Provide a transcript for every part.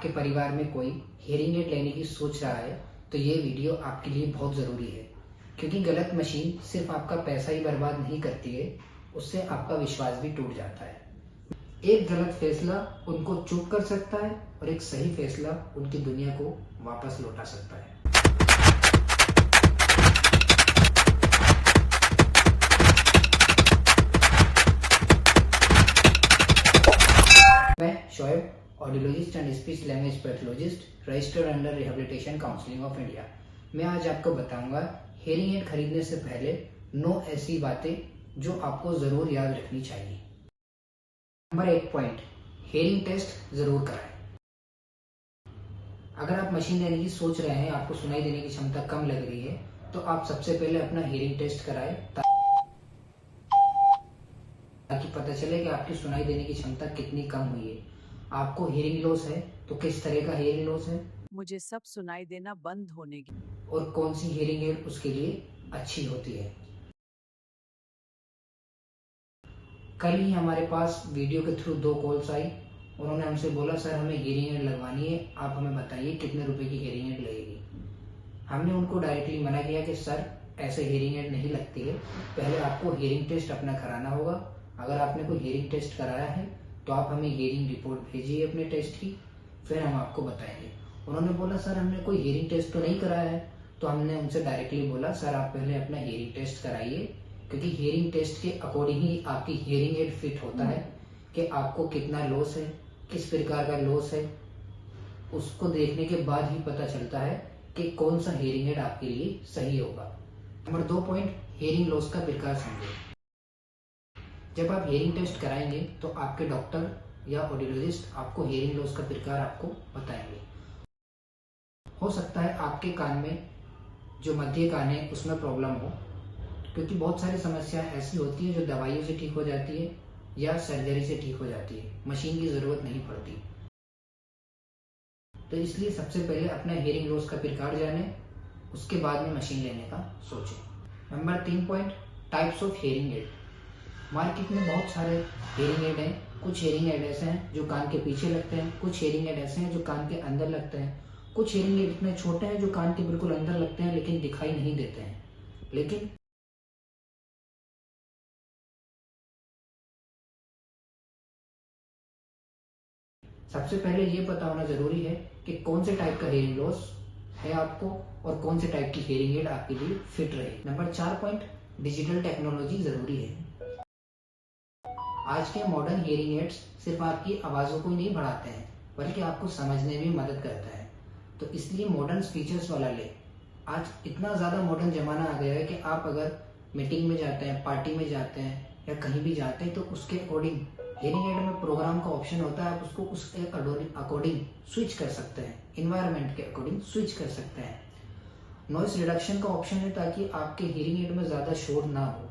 आपके परिवार में कोई हियरिंग एड लेने की सोच रहा है तो ये वीडियो आपके लिए बहुत ज़रूरी है, क्योंकि गलत मशीन सिर्फ आपका पैसा ही बर्बाद नहीं करती है, उससे आपका विश्वास भी टूट जाता है। एक गलत फैसला उनको चूक कर सकता है और एक सही फैसला उनकी दुनिया को वापस लौटा सकता है। मैं Shoaib, audiologist and speech language pathologist, registered under rehabilitation counselling of India. मैं आज आपको बताऊंगा हियरिंग एड खरीदने से पहले 9 ऐसी बातें जो आपको ज़रूर याद रखनी चाहिए। नंबर 1 पॉइंट, हियरिंग टेस्ट ज़रूर कराएं। अगर आप मशीन लेने की सोच रहे हैं, आपको सुनाई देने की क्षमता कम लग रही है, तो आप सबसे पहले अपना हियरिंग टेस्ट कराएं ताकि पता चले कि आपकी सुनाई देने की क्षमता कितनी कम हुई है। आपको हियरिंग लॉस है तो किस तरह का हियरिंग लॉस है, मुझे सब सुनाई देना बंद होने की और कौन सी हियरिंग एड उसके लिए अच्छी होती है। कल ही हमारे पास वीडियो के थ्रू 2 कॉल्स आई। उन्होंने हमसे बोला, सर हमें हियरिंग एड लगवानी है, आप हमें बताइए कितने रुपए की हियरिंग एड लगेगी। हमने उनको डायरेक्टली मना किया कि सर ऐसे हियरिंग एड नहीं लगती है, पहले आपको हियरिंग टेस्ट अपना कराना होगा। अगर आपने कोई हियरिंग टेस्ट कराया है तो आप हमें हियरिंग रिपोर्ट भेजिए अपने टेस्ट की, फिर हम आपको बताएंगे। उन्होंने बोला, सर हमने कोई हियरिंग टेस्ट तो नहीं कराया है। तो हमने उनसे डायरेक्टली बोला, सर आप पहले अपना हियरिंग टेस्ट कराइए, क्योंकि हियरिंग टेस्ट के अकॉर्डिंग ही आपकी हियरिंग एड फिट होता है कि आपको कितना लॉस है, किस प्रकार का लॉस है। उसको देखने के बाद ही पता चलता है कि कौन सा हियरिंग एड आपके लिए सही होगा। नंबर 2 पॉइंट, हियरिंग लॉस का प्रकार समझो। जब आप हियरिंग टेस्ट कराएंगे तो आपके डॉक्टर या ऑडियोलॉजिस्ट आपको हियरिंग लॉस का प्रकार आपको बताएंगे। हो सकता है आपके कान में जो मध्य कान है उसमें प्रॉब्लम हो, क्योंकि बहुत सारी समस्या ऐसी होती है जो दवाइयों से ठीक हो जाती है या सर्जरी से ठीक हो जाती है, मशीन की ज़रूरत नहीं पड़ती। तो इसलिए सबसे पहले अपना हियरिंग लॉस का प्रकार जाने, उसके बाद में मशीन लेने का सोचें। Number 3 point, types of hearing aid. Market में बहुत सारे हियरिंग एड हैं। कुछ हियरिंग एड ऐसे हैं जो कान के पीछे लगते हैं, कुछ हियरिंग एड ऐसे हैं जो कान के अंदर लगते हैं, कुछ हियरिंग एड इतने छोटे हैं जो कान के बिल्कुल अंदर लगते हैं लेकिन दिखाई नहीं देते हैं। लेकिन सबसे पहले ये पता होना जरूरी है कि कौन से टाइप का हियरिंग लॉस है आपको और कौन से टाइप की हियरिंग एड आपके लिए फिट रहे। नंबर 4 पॉइंट, डिजिटल टेक्नोलॉजी जरूरी है। आज के मॉडर्न हियरिंग एड्स सिर्फ आपकी आवाज़ों को ही नहीं बढ़ाते हैं, बल्कि आपको समझने में मदद करता है। तो इसलिए मॉडर्न फीचर्स वाला ले। आज इतना ज़्यादा मॉडर्न ज़माना आ गया है कि आप अगर मीटिंग में जाते हैं, पार्टी में जाते हैं या कहीं भी जाते हैं तो उसके अकॉर्डिंग हियरिंग एड में प्रोग्राम का ऑप्शन होता है, आप उसको उसके अकॉर्डिंग स्विच कर सकते हैं, इन्वायरमेंट के अकॉर्डिंग स्विच कर सकते हैं। नॉइस रिडक्शन का ऑप्शन है ताकि आपके हियरिंग एड में ज़्यादा शोर ना हो।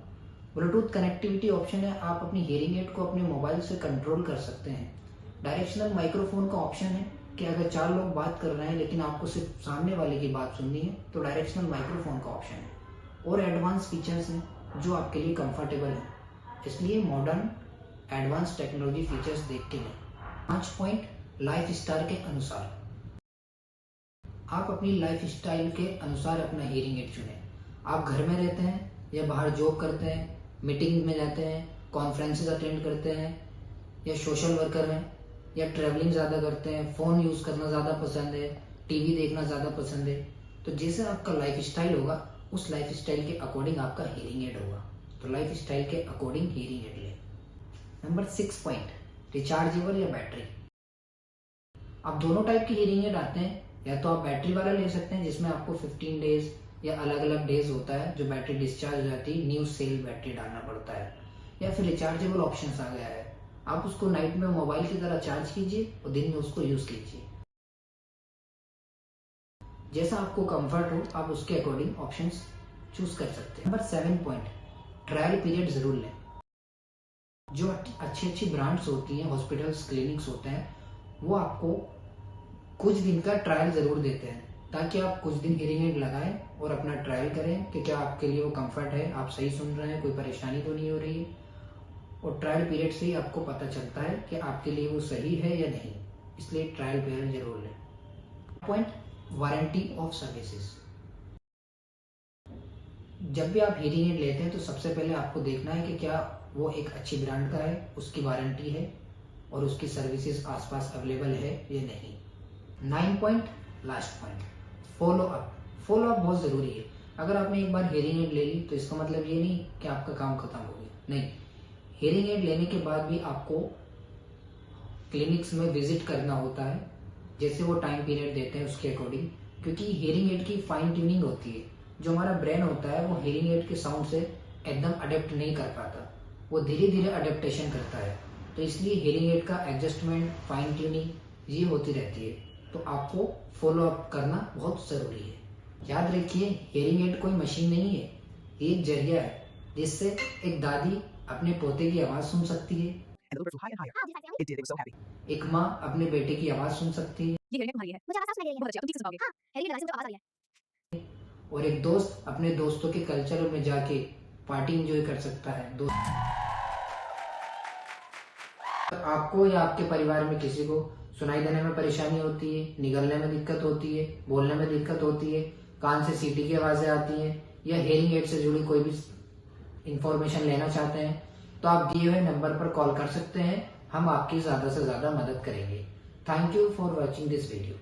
ब्लूटूथ कनेक्टिविटी ऑप्शन है, आप अपनी हियरिंग एड को अपने मोबाइल से कंट्रोल कर सकते हैं। डायरेक्शनल माइक्रोफोन का ऑप्शन है कि अगर 4 लोग बात कर रहे हैं लेकिन आपको सिर्फ सामने वाले की बात सुननी है तो डायरेक्शनल माइक्रोफोन का ऑप्शन है। और एडवांस फीचर्स हैं जो आपके लिए कंफर्टेबल है, इसलिए मॉडर्न एडवांस टेक्नोलॉजी फीचर्स देख के लें। 5 पॉइंट, लाइफ स्टाइल के अनुसार। आप अपनी लाइफ स्टाइल के अनुसार अपना हियरिंग एड चुनें। आप घर में रहते हैं या बाहर जॉब करते हैं, मीटिंग में जाते हैं, कॉन्फ्रेंसेस अटेंड करते हैं, या सोशल वर्कर हैं, या ट्रैवलिंग ज़्यादा करते हैं, फ़ोन यूज़ करना ज़्यादा पसंद है, टीवी देखना ज़्यादा पसंद है, तो जैसे आपका लाइफ स्टाइल होगा उस लाइफ स्टाइल के अकॉर्डिंग आपका हियरिंग एड होगा। तो लाइफ स्टाइल के अकॉर्डिंग हियरिंग एड लें। नंबर 6 पॉइंट, रिचार्जेबल या बैटरी। अब दोनों टाइप की हियरिंग एड आते हैं, या तो आप बैटरी वाला ले सकते हैं जिसमें आपको 15 डेज या अलग अलग डेज होता है जो बैटरी डिस्चार्ज हो जाती है, न्यू सेल बैटरी डालना पड़ता है, या फिर रिचार्जेबल ऑप्शन आ गया है, आप उसको नाइट में मोबाइल की तरह चार्ज कीजिए और दिन में उसको यूज कीजिए। जैसा आपको कंफर्ट हो आप उसके अकॉर्डिंग ऑप्शंस चूज कर सकते हैं। नंबर 7 पॉइंट, ट्रायल पीरियड जरूर लें। जो अच्छी अच्छी ब्रांड्स होती हैं, हॉस्पिटल्स, क्लिनिक्स होते हैं, वो आपको कुछ दिन का ट्रायल जरूर देते हैं ताकि आप कुछ दिन हियरिंग एड लगाएं और अपना ट्रायल करें कि क्या आपके लिए वो कंफर्ट है, आप सही सुन रहे हैं, कोई परेशानी तो नहीं हो रही है। और ट्रायल पीरियड से ही आपको पता चलता है कि आपके लिए वो सही है या नहीं। इसलिए ट्रायल पीरियड जरूर लें। Point, warranty of services. जब भी आप हीयरिंग एड लेते हैं तो सबसे पहले आपको देखना है कि क्या वो एक अच्छी ब्रांड का है, उसकी वारंटी है और उसकी सर्विसेज आसपास अवेलेबल है या नहीं। 9 point, last point, follow up. Follow up बहुत ज़रूरी है। अगर आपने एक बार हीयरिंग एड ले ली तो इसका मतलब ये नहीं कि आपका काम खत्म हो गया, नहीं। हीयरिंग एड लेने के बाद भी आपको क्लिनिक्स में विजिट करना होता है, जैसे वो टाइम पीरियड देते हैं उसके अकॉर्डिंग, क्योंकि हीयरिंग एड की फाइन ट्यूनिंग होती है। जो हमारा ब्रेन होता है वो हीयरिंग एड के साउंड से एकदम अडेप्ट नहीं कर पाता, वो धीरे धीरे अडेप्टेशन करता है। तो इसलिए हीयरिंग एड का एडजस्टमेंट, फाइन ट्यूनिंग ये होती रहती है। तो आपको फॉलो अप करना बहुत ज़रूरी है। याद रखिए, हीयरिंग एड कोई मशीन नहीं है, ये एक जरिया है जिससे एक दादी अपने पोते की आवाज़ सुन सकती है, and the loop flew higher and higher. It did. It was so happy. एक माँ अपने बेटे की आवाज़ सुन सकती है, ये हेयरिंग तुम्हारी है। मुझे आवाज सुनाई दे रही है। बहुत अच्छी, तुम ठीक से सुनाओगे। हाँ, हेयरिंग लगाने से मुझे आवाज आ रही है। और एक दोस्त अपने दोस्तों के कल्चर में जाके पार्टी एंजॉय कर सकता है। आपको या आपके परिवार में किसी को सुनाई देने में परेशानी होती है, निगलने में दिक्कत होती है, बोलने में दिक्कत होती है, कान से सीटी की आवाजें आती हैं, या हेयरिंग एड से जुड़ी कोई भी इंफॉर्मेशन लेना चाहते हैं, तो आप दिए हुए नंबर पर कॉल कर सकते हैं। हम आपकी ज्यादा से ज्यादा मदद करेंगे। Thank you for watching this video.